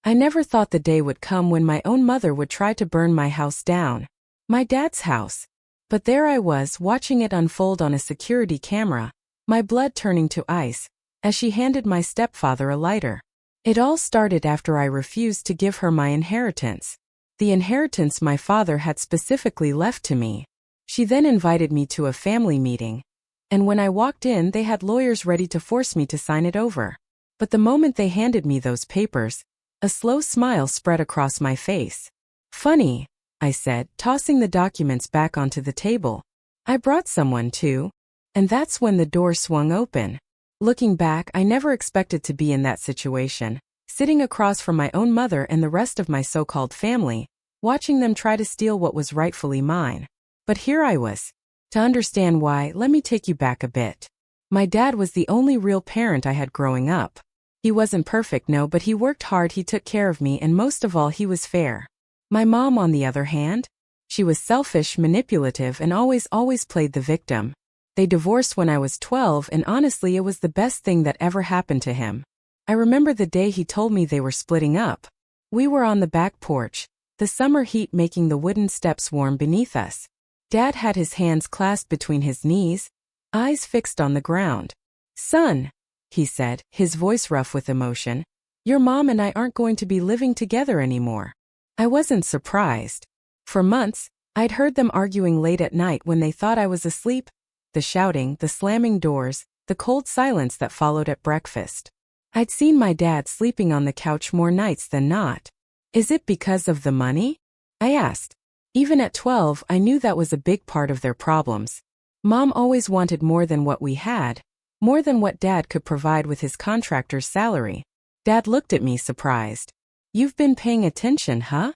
I never thought the day would come when my own mother would try to burn my house down. My dad's house. But there I was, watching it unfold on a security camera, my blood turning to ice, as she handed my stepfather a lighter. It all started after I refused to give her my inheritance. The inheritance my father had specifically left to me. She then invited me to a family meeting. And when I walked in, they had lawyers ready to force me to sign it over. But the moment they handed me those papers, a slow smile spread across my face. "Funny," I said, tossing the documents back onto the table. "I brought someone too." And that's when the door swung open. Looking back, I never expected to be in that situation, sitting across from my own mother and the rest of my so-called family, watching them try to steal what was rightfully mine. But here I was. To understand why, let me take you back a bit. My dad was the only real parent I had growing up. He wasn't perfect, no, but he worked hard, he took care of me, and most of all, he was fair. My mom, on the other hand, she was selfish, manipulative, and always played the victim. They divorced when I was 12, and honestly, it was the best thing that ever happened to him. I remember the day he told me they were splitting up. We were on the back porch, the summer heat making the wooden steps warm beneath us. Dad had his hands clasped between his knees, eyes fixed on the ground. "Son," he said, his voice rough with emotion, "your mom and I aren't going to be living together anymore." I wasn't surprised. For months, I'd heard them arguing late at night when they thought I was asleep. The shouting, the slamming doors, the cold silence that followed at breakfast. I'd seen my dad sleeping on the couch more nights than not. "Is it because of the money?" I asked. Even at 12, I knew that was a big part of their problems. Mom always wanted more than what we had, more than what Dad could provide with his contractor's salary. Dad looked at me surprised. "You've been paying attention, huh?"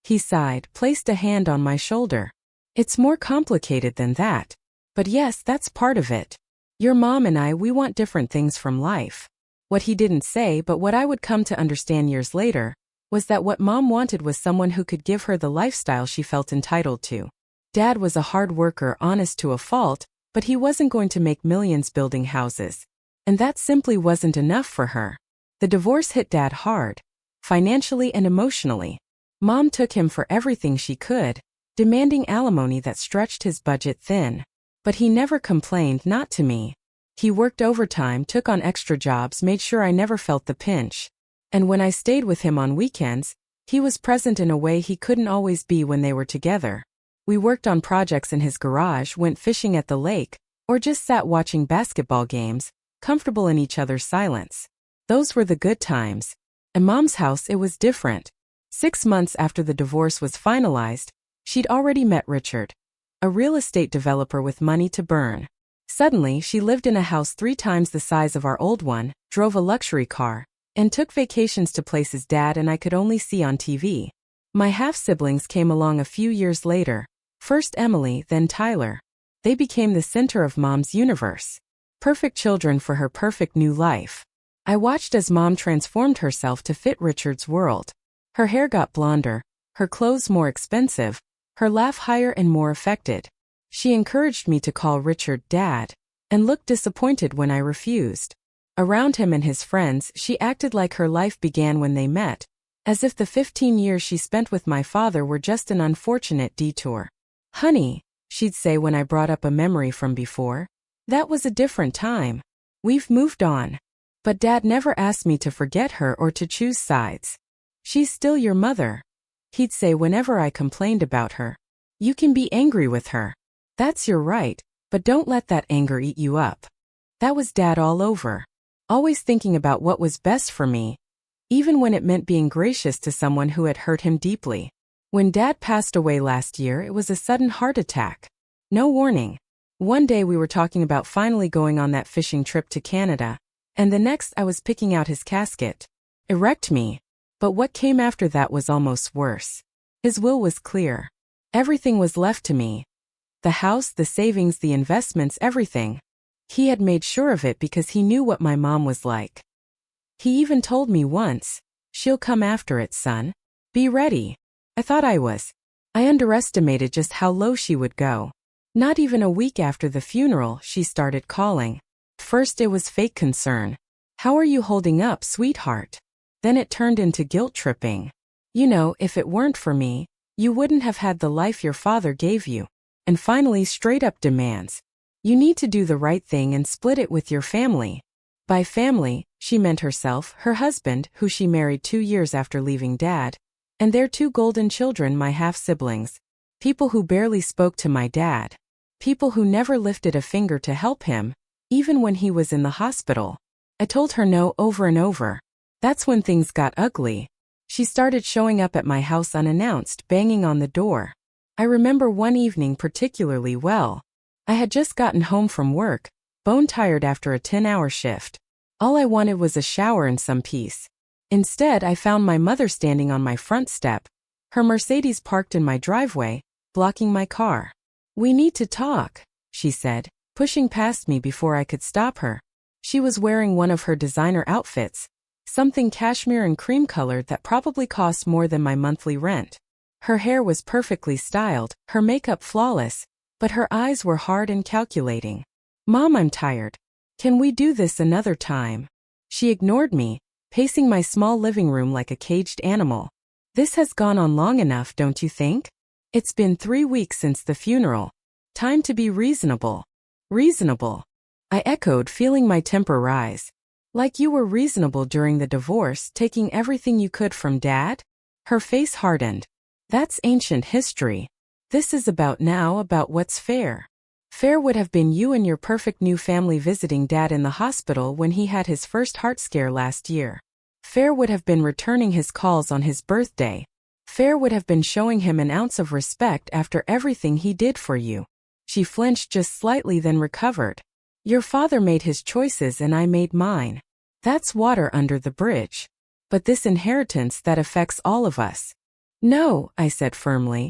He sighed, placed a hand on my shoulder. "It's more complicated than that. But yes, that's part of it. Your mom and I, we want different things from life." What he didn't say, but what I would come to understand years later, was that what Mom wanted was someone who could give her the lifestyle she felt entitled to. Dad was a hard worker, honest to a fault, but he wasn't going to make millions building houses. And that simply wasn't enough for her. The divorce hit Dad hard, financially and emotionally. Mom took him for everything she could, demanding alimony that stretched his budget thin. But he never complained, not to me. He worked overtime, took on extra jobs, made sure I never felt the pinch. And when I stayed with him on weekends, he was present in a way he couldn't always be when they were together. We worked on projects in his garage, went fishing at the lake, or just sat watching basketball games, comfortable in each other's silence. Those were the good times. At Mom's house, it was different. 6 months after the divorce was finalized, she'd already met Richard, a real estate developer with money to burn. Suddenly, she lived in a house 3 times the size of our old one, drove a luxury car, and took vacations to places Dad and I could only see on TV. My half-siblings came along a few years later, first Emily, then Tyler. They became the center of Mom's universe. Perfect children for her perfect new life. I watched as Mom transformed herself to fit Richard's world. Her hair got blonder, her clothes more expensive, her laugh higher and more affected. She encouraged me to call Richard Dad, and looked disappointed when I refused. Around him and his friends, she acted like her life began when they met, as if the 15 years she spent with my father were just an unfortunate detour. "Honey," she'd say when I brought up a memory from before, "that was a different time. We've moved on." But Dad never asked me to forget her or to choose sides. "She's still your mother," he'd say whenever I complained about her. "You can be angry with her. That's your right, but don't let that anger eat you up." That was Dad all over. Always thinking about what was best for me, even when it meant being gracious to someone who had hurt him deeply. When Dad passed away last year, it was a sudden heart attack. No warning. One day we were talking about finally going on that fishing trip to Canada, and the next I was picking out his casket. It wrecked me. But what came after that was almost worse. His will was clear. Everything was left to me. The house, the savings, the investments, everything. He had made sure of it because he knew what my mom was like. He even told me once, "She'll come after it, son. Be ready." I thought I was. I underestimated just how low she would go. Not even a week after the funeral, she started calling. First it was fake concern. "How are you holding up, sweetheart?" Then it turned into guilt tripping. You know, if it weren't for me, you wouldn't have had the life your father gave you. And finally, straight up demands. You need to do the right thing and split it with your family. By family, she meant herself, her husband, who she married 2 years after leaving Dad, and their 2 golden children, my half-siblings. People who barely spoke to my dad. People who never lifted a finger to help him, even when he was in the hospital. I told her no over and over. That's when things got ugly. She started showing up at my house unannounced, banging on the door. I remember one evening particularly well. I had just gotten home from work, bone-tired after a 10-hour shift. All I wanted was a shower and some peace. Instead, I found my mother standing on my front step, her Mercedes parked in my driveway, blocking my car. "We need to talk," she said, pushing past me before I could stop her. She was wearing one of her designer outfits, something cashmere and cream-colored that probably cost more than my monthly rent. Her hair was perfectly styled, her makeup flawless, but her eyes were hard and calculating. "Mom, I'm tired. Can we do this another time?" She ignored me, pacing my small living room like a caged animal. "This has gone on long enough, don't you think? It's been 3 weeks since the funeral. Time to be reasonable." "Reasonable?" I echoed, feeling my temper rise. "Like you were reasonable during the divorce, taking everything you could from Dad?" Her face hardened. "That's ancient history. This is about now, about what's fair. Fair would have been you and your perfect new family visiting Dad in the hospital when he had his first heart scare last year. Fair would have been returning his calls on his birthday. Fair would have been showing him an ounce of respect after everything he did for you." She flinched just slightly, then recovered. "Your father made his choices and I made mine. That's water under the bridge. But this inheritance, that affects all of us." "No," I said firmly.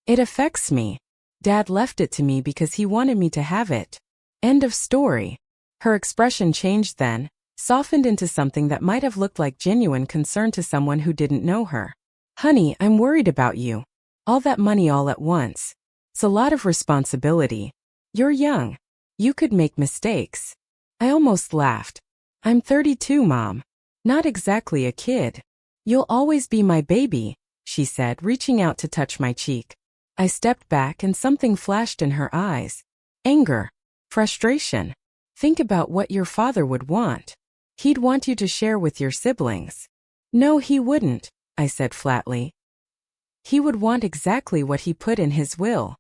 "It affects me. Dad left it to me because he wanted me to have it. End of story." Her expression changed then, softened into something that might have looked like genuine concern to someone who didn't know her. "Honey, I'm worried about you. All that money all at once. It's a lot of responsibility. You're young. You could make mistakes." I almost laughed. "I'm 32, Mom. Not exactly a kid." "You'll always be my baby," she said, reaching out to touch my cheek. I stepped back and something flashed in her eyes. Anger. Frustration. "Think about what your father would want. He'd want you to share with your siblings." "No, he wouldn't," I said flatly. "He would want exactly what he put in his will.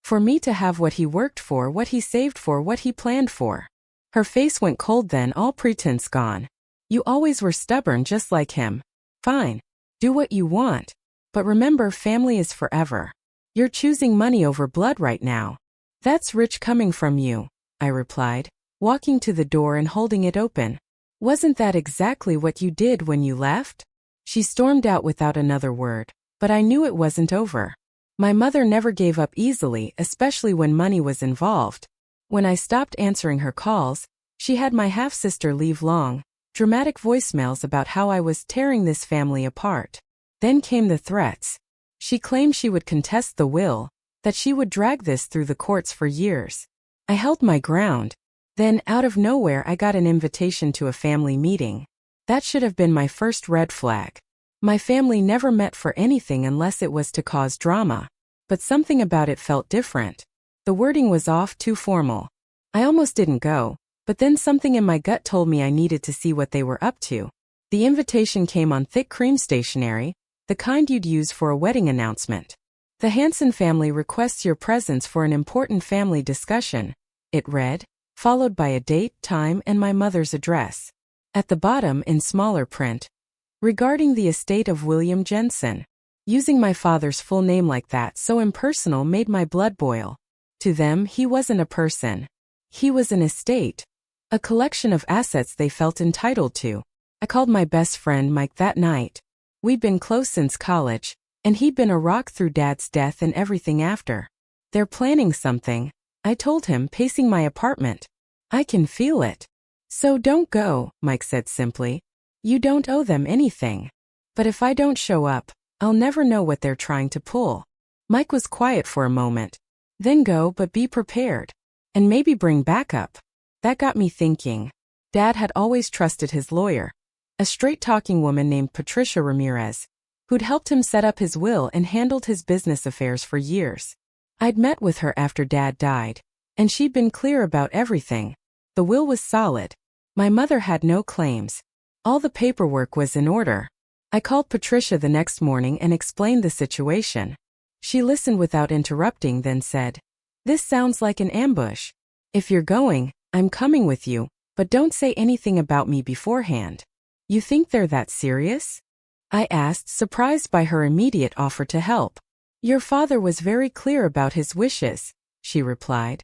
For me to have what he worked for, what he saved for, what he planned for." Her face went cold then, all pretense gone. "You always were stubborn just like him. Fine. Do what you want. But remember, family is forever. You're choosing money over blood right now." "That's rich coming from you," I replied, walking to the door and holding it open. "Wasn't that exactly what you did when you left?" She stormed out without another word, but I knew it wasn't over. My mother never gave up easily, especially when money was involved. When I stopped answering her calls, she had my half-sister leave long, dramatic voicemails about how I was tearing this family apart. Then came the threats. She claimed she would contest the will, that she would drag this through the courts for years. I held my ground. Then, out of nowhere, I got an invitation to a family meeting. That should have been my first red flag. My family never met for anything unless it was to cause drama. But something about it felt different. The wording was off, too formal. I almost didn't go, but then something in my gut told me I needed to see what they were up to. The invitation came on thick cream stationery, the kind you'd use for a wedding announcement. "The Hanson family requests your presence for an important family discussion," it read, followed by a date, time, and my mother's address. At the bottom, in smaller print, "Regarding the estate of William Jensen." Using my father's full name like that, so impersonal, made my blood boil. To them, he wasn't a person. He was an estate. A collection of assets they felt entitled to. I called my best friend Mike that night. We'd been close since college, and he'd been a rock through Dad's death and everything after. "They're planning something," I told him, pacing my apartment. "I can feel it." "So don't go," Mike said simply. "You don't owe them anything. But if I don't show up, I'll never know what they're trying to pull." Mike was quiet for a moment. "Then go, but be prepared. And maybe bring backup." That got me thinking. Dad had always trusted his lawyer. a straight-talking woman named Patricia Ramirez, who'd helped him set up his will and handled his business affairs for years. I'd met with her after Dad died, and she'd been clear about everything. The will was solid. My mother had no claims. All the paperwork was in order. I called Patricia the next morning and explained the situation. She listened without interrupting, then said, "This sounds like an ambush. If you're going, I'm coming with you, but don't say anything about me beforehand." "You think they're that serious?" I asked, surprised by her immediate offer to help. "Your father was very clear about his wishes," she replied.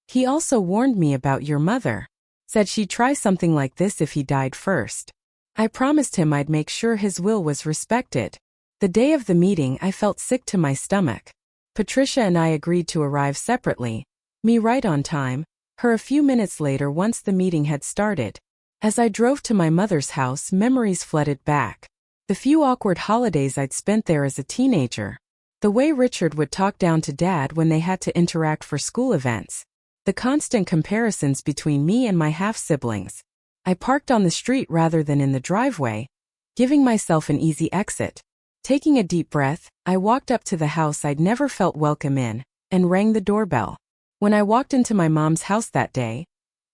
"He also warned me about your mother. Said she'd try something like this if he died first. I promised him I'd make sure his will was respected." The day of the meeting, I felt sick to my stomach. Patricia and I agreed to arrive separately, me right on time, her a few minutes later once the meeting had started. As I drove to my mother's house, memories flooded back. The few awkward holidays I'd spent there as a teenager. The way Richard would talk down to Dad when they had to interact for school events. The constant comparisons between me and my half-siblings. I parked on the street rather than in the driveway, giving myself an easy exit. Taking a deep breath, I walked up to the house I'd never felt welcome in, and rang the doorbell. When I walked into my mom's house that day,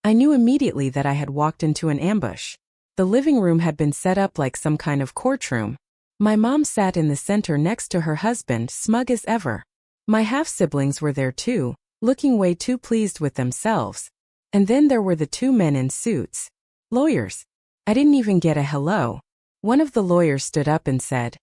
I knew immediately that I had walked into an ambush. The living room had been set up like some kind of courtroom. My mom sat in the center next to her husband, smug as ever. My half-siblings were there too, looking way too pleased with themselves. And then there were the two men in suits. Lawyers. I didn't even get a hello. One of the lawyers stood up and said,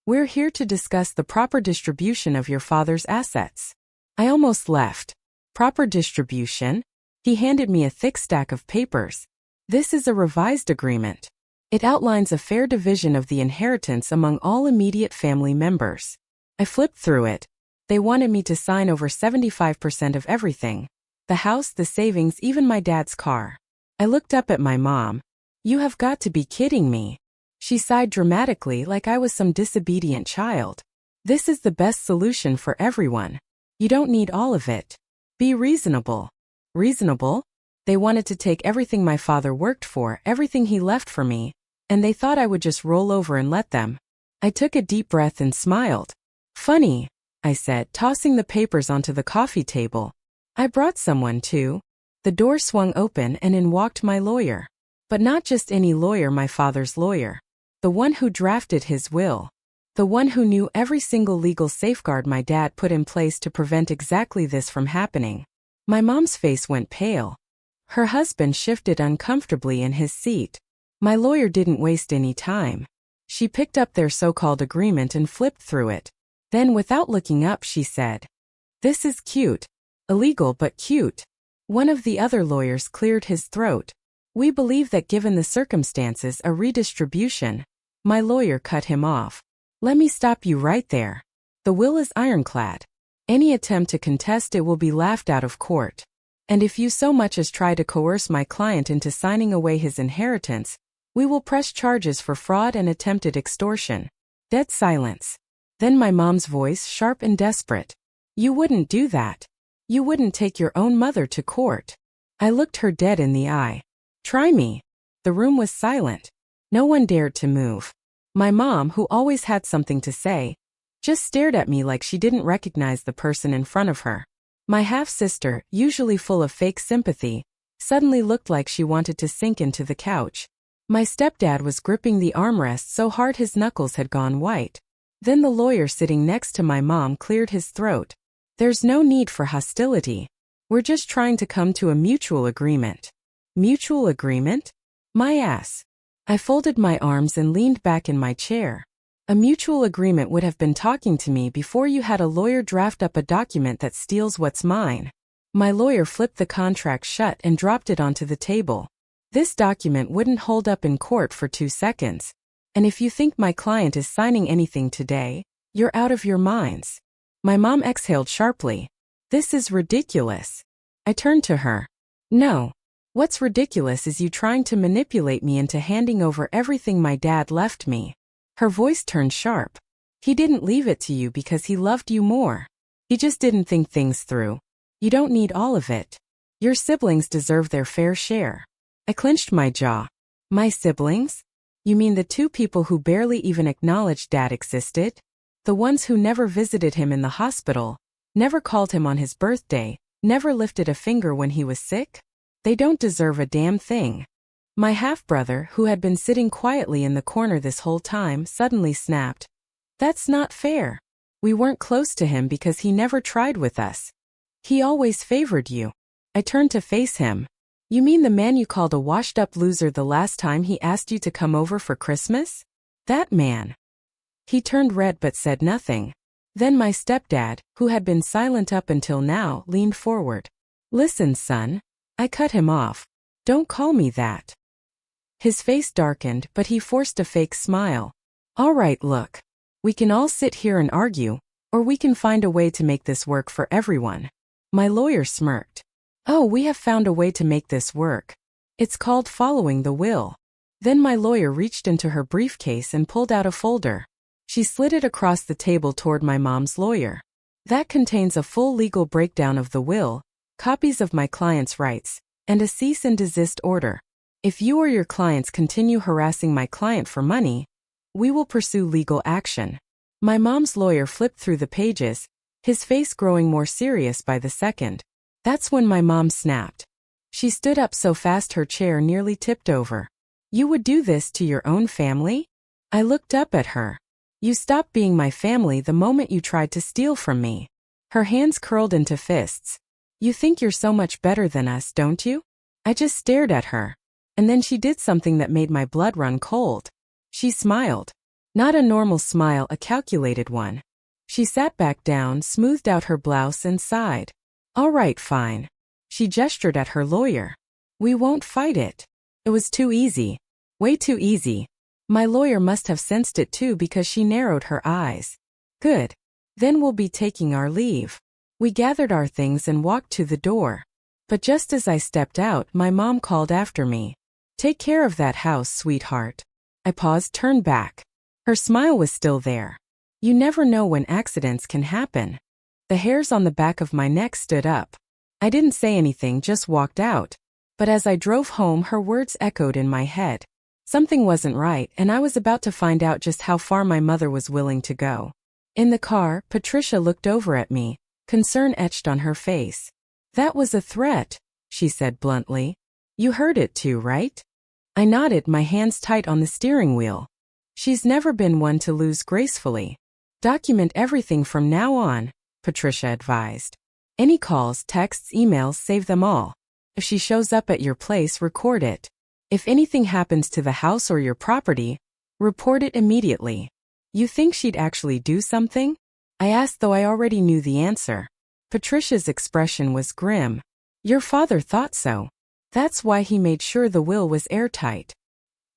"We're here to discuss the proper distribution of your father's assets." I almost left. Proper distribution? He handed me a thick stack of papers. "This is a revised agreement. It outlines a fair division of the inheritance among all immediate family members." I flipped through it. They wanted me to sign over 75% of everything. The house, the savings, even my dad's car. I looked up at my mom. "You have got to be kidding me." She sighed dramatically like I was some disobedient child. "This is the best solution for everyone. You don't need all of it. Be reasonable." Reasonable? They wanted to take everything my father worked for, everything he left for me, and they thought I would just roll over and let them. I took a deep breath and smiled. "Funny," I said, tossing the papers onto the coffee table. "I brought someone too." The door swung open and in walked my lawyer. But not just any lawyer, my father's lawyer. The one who drafted his will. The one who knew every single legal safeguard my dad put in place to prevent exactly this from happening. My mom's face went pale. Her husband shifted uncomfortably in his seat. My lawyer didn't waste any time. She picked up their so-called agreement and flipped through it. Then, without looking up, she said, "This is cute. Illegal but cute." One of the other lawyers cleared his throat. "We believe that given the circumstances, a redistribution." My lawyer cut him off. "Let me stop you right there. The will is ironclad. Any attempt to contest it will be laughed out of court. And if you so much as try to coerce my client into signing away his inheritance, we will press charges for fraud and attempted extortion." Dead silence. Then my mom's voice, sharp and desperate. "You wouldn't do that. You wouldn't take your own mother to court." I looked her dead in the eye. "Try me." The room was silent. No one dared to move. My mom, who always had something to say, just stared at me like she didn't recognize the person in front of her. My half-sister, usually full of fake sympathy, suddenly looked like she wanted to sink into the couch. My stepdad was gripping the armrest so hard his knuckles had gone white. Then the lawyer sitting next to my mom cleared his throat. "There's no need for hostility. We're just trying to come to a mutual agreement." Mutual agreement? My ass. I folded my arms and leaned back in my chair. A mutual agreement would have been talking to me before you had a lawyer draft up a document that steals what's mine. My lawyer flipped the contract shut and dropped it onto the table. "This document wouldn't hold up in court for 2 seconds. And if you think my client is signing anything today, you're out of your minds." My mom exhaled sharply. "This is ridiculous." I turned to her. "No. What's ridiculous is you trying to manipulate me into handing over everything my dad left me." Her voice turned sharp. "He didn't leave it to you because he loved you more. He just didn't think things through. You don't need all of it. Your siblings deserve their fair share." I clenched my jaw. My siblings? You mean the two people who barely even acknowledged Dad existed? The ones who never visited him in the hospital, never called him on his birthday, never lifted a finger when he was sick? They don't deserve a damn thing. My half-brother, who had been sitting quietly in the corner this whole time, suddenly snapped. That's not fair. We weren't close to him because he never tried with us. He always favored you. I turned to face him. You mean the man you called a washed-up loser the last time he asked you to come over for Christmas? That man. He turned red but said nothing. Then my stepdad, who had been silent up until now, leaned forward. Listen, son. I cut him off. Don't call me that. His face darkened, but he forced a fake smile. All right, look. We can all sit here and argue, or we can find a way to make this work for everyone. My lawyer smirked. Oh, we have found a way to make this work. It's called following the will. Then my lawyer reached into her briefcase and pulled out a folder. She slid it across the table toward my mom's lawyer. That contains a full legal breakdown of the will, copies of my client's rights, and a cease and desist order. If you or your clients continue harassing my client for money, we will pursue legal action. My mom's lawyer flipped through the pages, his face growing more serious by the second. That's when my mom snapped. She stood up so fast her chair nearly tipped over. You would do this to your own family? I looked up at her. You stopped being my family the moment you tried to steal from me. Her hands curled into fists. You think you're so much better than us, don't you? I just stared at her. And then she did something that made my blood run cold. She smiled. Not a normal smile, a calculated one. She sat back down, smoothed out her blouse and sighed. All right, fine. She gestured at her lawyer. We won't fight it. It was too easy. Way too easy. My lawyer must have sensed it too because she narrowed her eyes. Good. Then we'll be taking our leave. We gathered our things and walked to the door. But just as I stepped out, my mom called after me. Take care of that house, sweetheart. I paused, turned back. Her smile was still there. You never know when accidents can happen. The hairs on the back of my neck stood up. I didn't say anything, just walked out. But as I drove home, her words echoed in my head. Something wasn't right, and I was about to find out just how far my mother was willing to go. In the car, Patricia looked over at me, concern etched on her face. That was a threat, she said bluntly. You heard it too, right? I nodded, my hands tight on the steering wheel. She's never been one to lose gracefully. Document everything from now on, Patricia advised. Any calls, texts, emails, save them all. If she shows up at your place, record it. If anything happens to the house or your property, report it immediately. You think she'd actually do something? I asked, though I already knew the answer. Patricia's expression was grim. Your father thought so. That's why he made sure the will was airtight.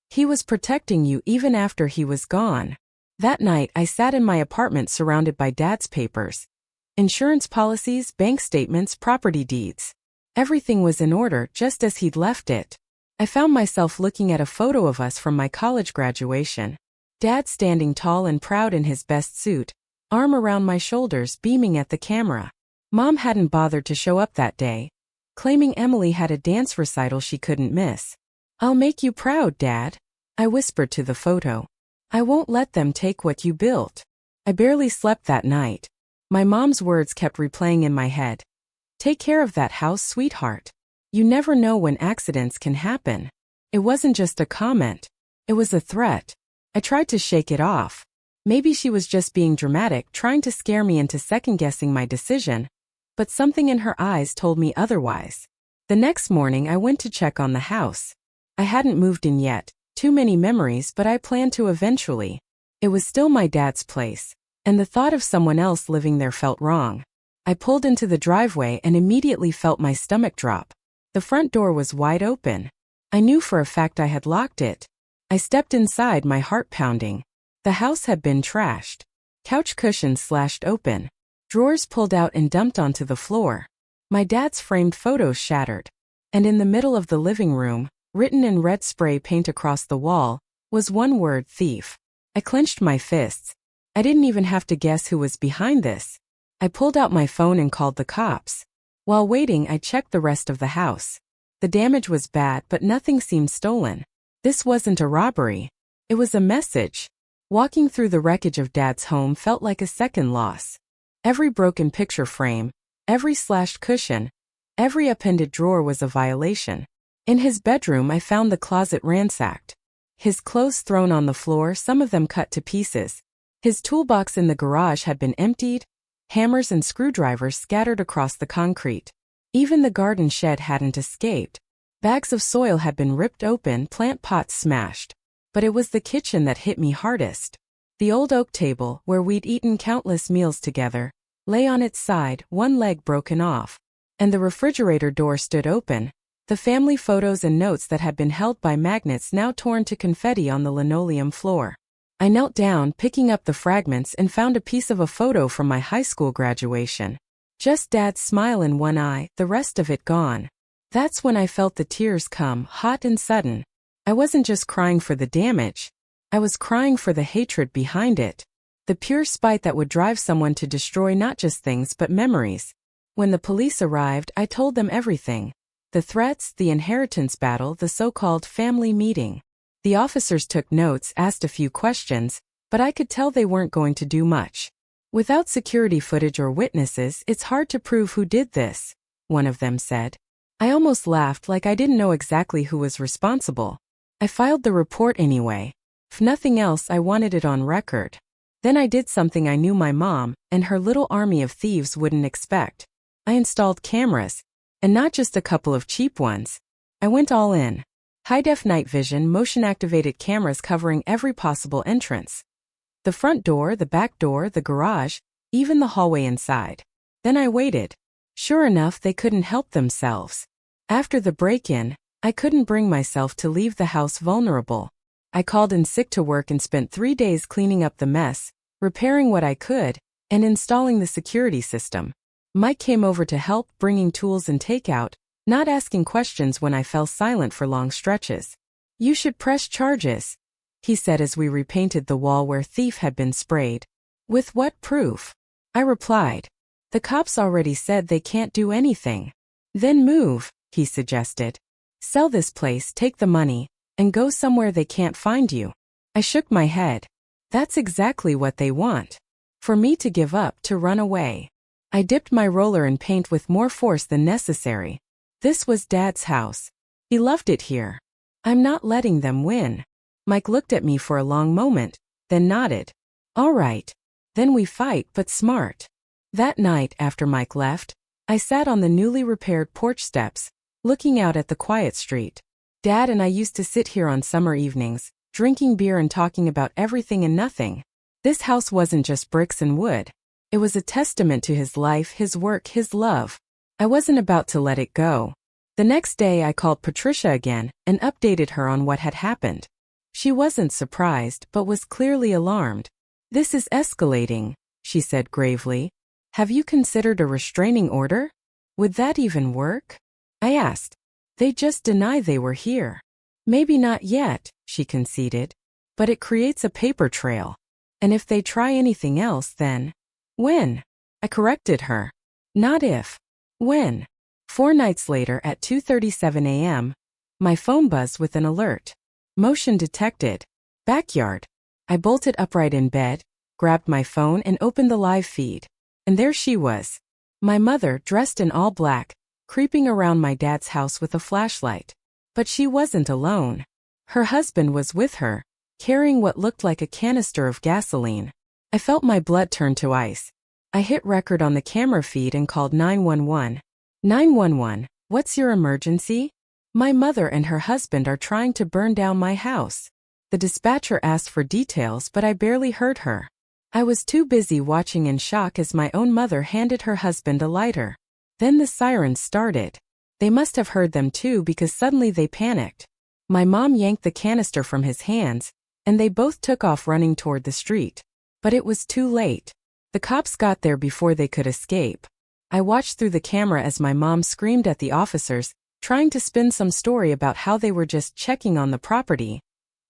He was protecting you even after he was gone. That night, I sat in my apartment surrounded by Dad's papers. Insurance policies, bank statements, property deeds. Everything was in order, just as he'd left it. I found myself looking at a photo of us from my college graduation. Dad standing tall and proud in his best suit, arm around my shoulders, beaming at the camera. Mom hadn't bothered to show up that day, claiming Emily had a dance recital she couldn't miss. I'll make you proud, Dad, I whispered to the photo. I won't let them take what you built. I barely slept that night. My mom's words kept replaying in my head. Take care of that house, sweetheart. You never know when accidents can happen. It wasn't just a comment. It was a threat. I tried to shake it off. Maybe she was just being dramatic, trying to scare me into second-guessing my decision, but something in her eyes told me otherwise. The next morning I went to check on the house. I hadn't moved in yet, too many memories, but I planned to eventually. It was still my dad's place, and the thought of someone else living there felt wrong. I pulled into the driveway and immediately felt my stomach drop. The front door was wide open. I knew for a fact I had locked it. I stepped inside, my heart pounding. The house had been trashed. Couch cushions slashed open. Drawers pulled out and dumped onto the floor. My dad's framed photos shattered. And in the middle of the living room, written in red spray paint across the wall, was one word: thief. I clenched my fists. I didn't even have to guess who was behind this. I pulled out my phone and called the cops. While waiting, I checked the rest of the house. The damage was bad, but nothing seemed stolen. This wasn't a robbery. It was a message. Walking through the wreckage of Dad's home felt like a second loss. Every broken picture frame, every slashed cushion, every appended drawer was a violation. In his bedroom, I found the closet ransacked. His clothes thrown on the floor, some of them cut to pieces. His toolbox in the garage had been emptied, hammers and screwdrivers scattered across the concrete. Even the garden shed hadn't escaped. Bags of soil had been ripped open, plant pots smashed. But it was the kitchen that hit me hardest. The old oak table, where we'd eaten countless meals together, lay on its side, one leg broken off. And the refrigerator door stood open, the family photos and notes that had been held by magnets now torn to confetti on the linoleum floor. I knelt down, picking up the fragments, and found a piece of a photo from my high school graduation. Just Dad's smile in one eye, the rest of it gone. That's when I felt the tears come, hot and sudden. I wasn't just crying for the damage. I was crying for the hatred behind it. The pure spite that would drive someone to destroy not just things but memories. When the police arrived, I told them everything. The threats, the inheritance battle, the so-called family meeting. The officers took notes, asked a few questions, but I could tell they weren't going to do much. Without security footage or witnesses, it's hard to prove who did this, one of them said. I almost laughed, like I didn't know exactly who was responsible. I filed the report anyway. If nothing else, I wanted it on record. Then I did something I knew my mom and her little army of thieves wouldn't expect. I installed cameras, and not just a couple of cheap ones. I went all in. High-def night vision, motion-activated cameras covering every possible entrance. The front door, the back door, the garage, even the hallway inside. Then I waited. Sure enough, they couldn't help themselves. After the break-in, I couldn't bring myself to leave the house vulnerable. I called in sick to work and spent 3 days cleaning up the mess, repairing what I could, and installing the security system. Mike came over to help, bringing tools and takeout, not asking questions when I fell silent for long stretches. You should press charges, he said as we repainted the wall where thief had been sprayed. With what proof? I replied. The cops already said they can't do anything. Then move, he suggested. Sell this place, take the money, and go somewhere they can't find you. I shook my head. That's exactly what they want. For me to give up, to run away. I dipped my roller in paint with more force than necessary. This was Dad's house. He loved it here. I'm not letting them win. Mike looked at me for a long moment, then nodded. All right. Then we fight, but smart. That night, after Mike left, I sat on the newly repaired porch steps, looking out at the quiet street. Dad and I used to sit here on summer evenings, drinking beer and talking about everything and nothing. This house wasn't just bricks and wood. It was a testament to his life, his work, his love. I wasn't about to let it go. The next day I called Patricia again and updated her on what had happened. She wasn't surprised, but was clearly alarmed. This is escalating, she said gravely. Have you considered a restraining order? Would that even work? I asked. They just deny they were here. Maybe not yet, she conceded. But it creates a paper trail. And if they try anything else, then... When? I corrected her. Not if. When? 4 nights later at 2:37 a.m., my phone buzzed with an alert. Motion detected. Backyard. I bolted upright in bed, grabbed my phone and opened the live feed. And there she was. My mother, dressed in all black, creeping around my dad's house with a flashlight. But she wasn't alone. Her husband was with her, carrying what looked like a canister of gasoline. I felt my blood turn to ice. I hit record on the camera feed and called 911. 911, what's your emergency? My mother and her husband are trying to burn down my house. The dispatcher asked for details, but I barely heard her. I was too busy watching in shock as my own mother handed her husband a lighter. Then the sirens started. They must have heard them too because suddenly they panicked. My mom yanked the canister from his hands, and they both took off running toward the street. But it was too late. The cops got there before they could escape. I watched through the camera as my mom screamed at the officers, trying to spin some story about how they were just checking on the property.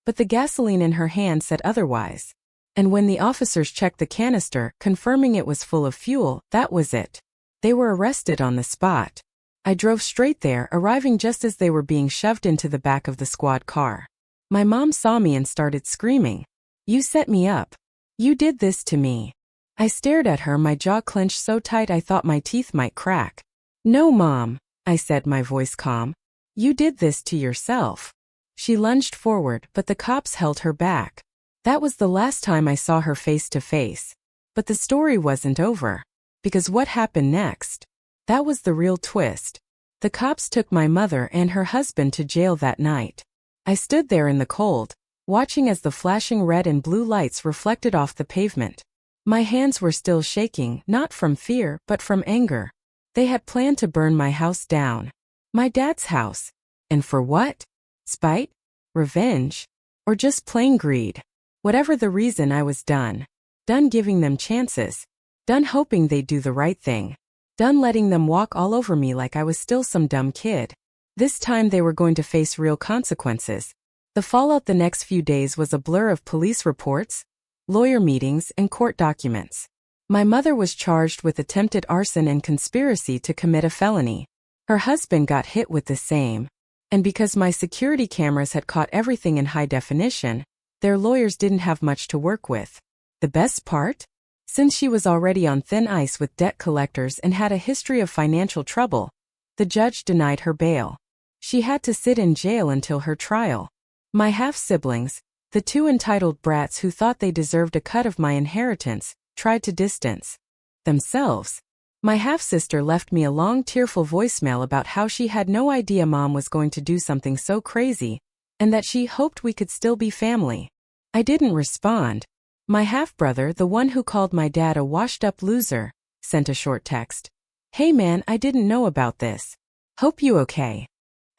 But the gasoline in her hand said otherwise. And when the officers checked the canister, confirming it was full of fuel, that was it. They were arrested on the spot. I drove straight there, arriving just as they were being shoved into the back of the squad car. My mom saw me and started screaming. "You set me up. You did this to me." I stared at her, my jaw clenched so tight I thought my teeth might crack. "No, Mom," I said, my voice calm. "You did this to yourself." She lunged forward, but the cops held her back. That was the last time I saw her face to face. But the story wasn't over. Because what happened next? That was the real twist. The cops took my mother and her husband to jail that night. I stood there in the cold, watching as the flashing red and blue lights reflected off the pavement. My hands were still shaking, not from fear, but from anger. They had planned to burn my house down. My dad's house. And for what? Spite? Revenge? Or just plain greed? Whatever the reason, I was done. Done giving them chances. Done hoping they'd do the right thing. Done letting them walk all over me like I was still some dumb kid. This time they were going to face real consequences. The fallout the next few days was a blur of police reports, lawyer meetings, and court documents. My mother was charged with attempted arson and conspiracy to commit a felony. Her husband got hit with the same. And because my security cameras had caught everything in high definition, their lawyers didn't have much to work with. The best part? Since she was already on thin ice with debt collectors and had a history of financial trouble, the judge denied her bail. She had to sit in jail until her trial. My half-siblings, the two entitled brats who thought they deserved a cut of my inheritance, tried to distance themselves. My half-sister left me a long tearful voicemail about how she had no idea Mom was going to do something so crazy, and that she hoped we could still be family. I didn't respond. My half-brother, the one who called my dad a washed-up loser, sent a short text. "Hey man, I didn't know about this. Hope you okay."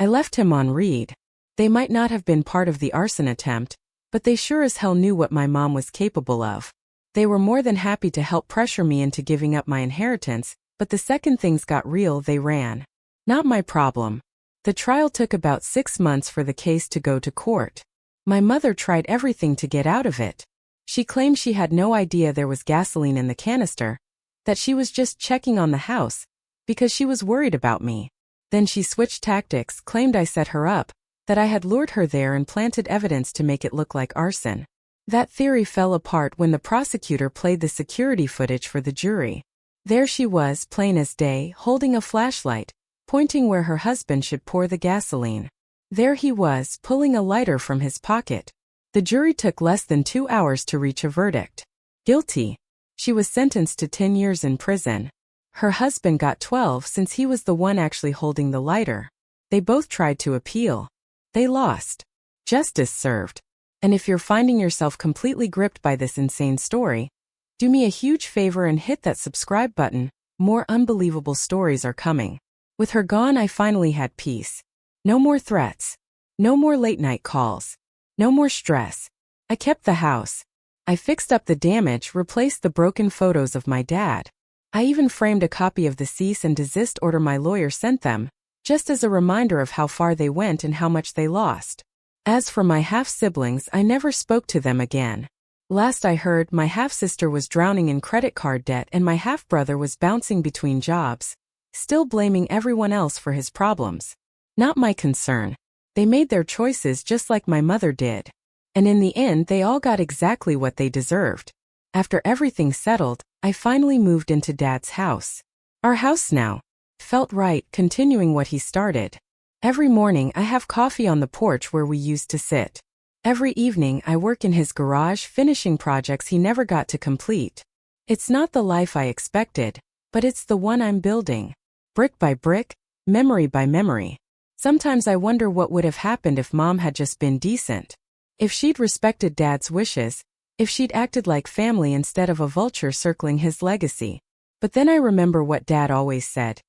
I left him on read. They might not have been part of the arson attempt, but they sure as hell knew what my mom was capable of. They were more than happy to help pressure me into giving up my inheritance, but the second things got real, they ran. Not my problem. The trial took about 6 months for the case to go to court. My mother tried everything to get out of it. She claimed she had no idea there was gasoline in the canister, that she was just checking on the house, because she was worried about me. Then she switched tactics, claimed I set her up, that I had lured her there and planted evidence to make it look like arson. That theory fell apart when the prosecutor played the security footage for the jury. There she was, plain as day, holding a flashlight, pointing where her husband should pour the gasoline. There he was, pulling a lighter from his pocket. The jury took less than 2 hours to reach a verdict. Guilty. She was sentenced to 10 years in prison. Her husband got 12 since he was the one actually holding the lighter. They both tried to appeal. They lost. Justice served. And if you're finding yourself completely gripped by this insane story, do me a huge favor and hit that subscribe button. More unbelievable stories are coming. With her gone, I finally had peace. No more threats. No more late night calls. No more stress. I kept the house. I fixed up the damage, replaced the broken photos of my dad. I even framed a copy of the cease and desist order my lawyer sent them, just as a reminder of how far they went and how much they lost. As for my half-siblings, I never spoke to them again. Last I heard, my half-sister was drowning in credit card debt and my half-brother was bouncing between jobs, still blaming everyone else for his problems. Not my concern. They made their choices just like my mother did. And in the end, they all got exactly what they deserved. After everything settled, I finally moved into Dad's house. Our house now. Felt right, continuing what he started. Every morning, I have coffee on the porch where we used to sit. Every evening, I work in his garage finishing projects he never got to complete. It's not the life I expected, but it's the one I'm building. Brick by brick, memory by memory. Sometimes I wonder what would have happened if Mom had just been decent. If she'd respected Dad's wishes, if she'd acted like family instead of a vulture circling his legacy. But then I remember what Dad always said.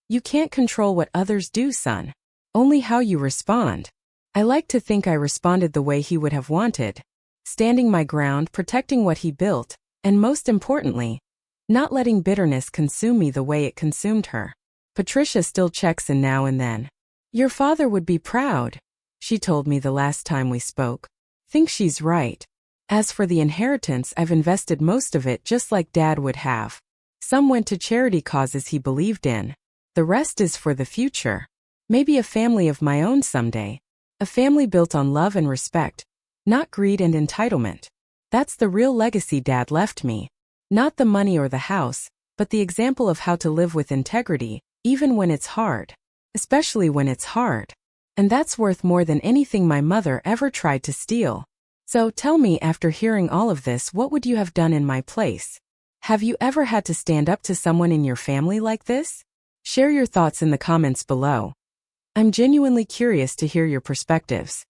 You can't control what others do, son. Only how you respond. I like to think I responded the way he would have wanted. Standing my ground, protecting what he built, and most importantly, not letting bitterness consume me the way it consumed her. Patricia still checks in now and then. Your father would be proud, she told me the last time we spoke. Think she's right. As for the inheritance, I've invested most of it just like Dad would have. Some went to charity causes he believed in. The rest is for the future. Maybe a family of my own someday. A family built on love and respect, not greed and entitlement. That's the real legacy Dad left me. Not the money or the house, but the example of how to live with integrity, even when it's hard. Especially when it's hard. And that's worth more than anything my mother ever tried to steal. So tell me, after hearing all of this, what would you have done in my place? Have you ever had to stand up to someone in your family like this? Share your thoughts in the comments below. I'm genuinely curious to hear your perspectives.